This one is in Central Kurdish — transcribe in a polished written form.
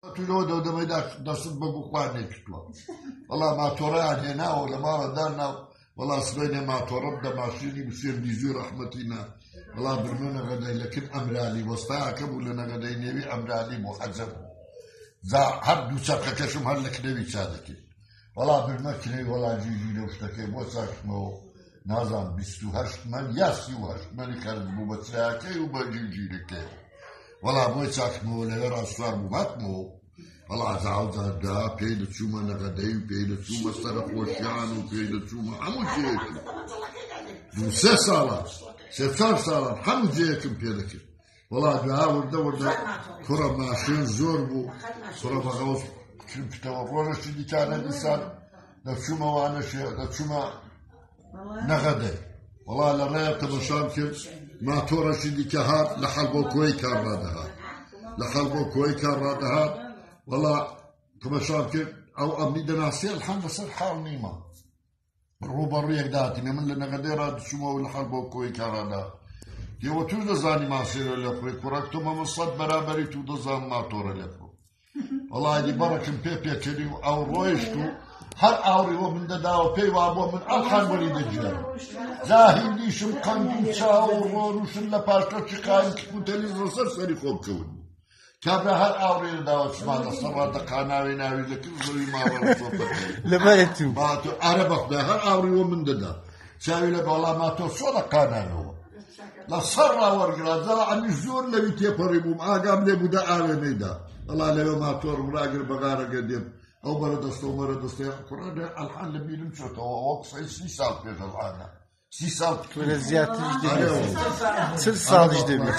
تلو دو دمي دست بقوقاني كتوا والله ما توران هنا ولا ما ردنا والله سبينا ما تورب ده ماشيني بصير ديزو رحمتنا والله برمونا غدا لكن أمرالي وسطاك ولا غدا ينبي أمرالي محزم زا حد وساق كشم هلك نبي صادقي والله بالمكني والله جيجي لو اشتكي وساق مو نازم بستوهاش من ياسيوهاش من كان بمساكي وبجيجي لكي والله بوساق مو ليرا صار مو والله زعوزة دا بيد تشوما نغداي بيد تشوما صرف وشيان وبيد تشوما حمو جيكم دو سه سالة حمو جيكم بيدك والله دا ورده كرة ماشين زور بو كرة بغوص كنت تورون شدي كان الإنسان دا تشوما وانا شيء دا تشوما نغداي والله لرأي تبشام كن ما تورا شدي كهات لحلبو كوي كان رادها والله كما شاكر أو أبني دناسير الحمد لله حال نيمة روبريك داتي من لنا غديرة شو ولا حرب وكوي كارادا يو تو زاني ما سير لفري كراكتو ما مصد برابري تو زان ما تور لفرو والله دي بركم بيبي كدي أو رويشتو هر أوري ومن داو بي وابو من الحان وليد الجار زاهي شم قندو شاو روش لا باشتو تشقاين كنت لي رسل سري خوب كون كابرا هر أوري داو شمال الصبر دقاناوي ناوي لكن زوي ما ورا صوتك لما يتو عربك ده هر أوري ومن دا شاوي لك والله ما تو شو دقاناوي لا صر ورقلا زرع عن الزور اللي بيتيبريبو معاه قام لي بدا عالمي دا الله لو ما تور مراقر بغارة قديم أو بردستو قرآن الحان لبي لمشوت ووقف 6 سال في الحان 6 سال ولا زيادة جديدة 6 سال جديدة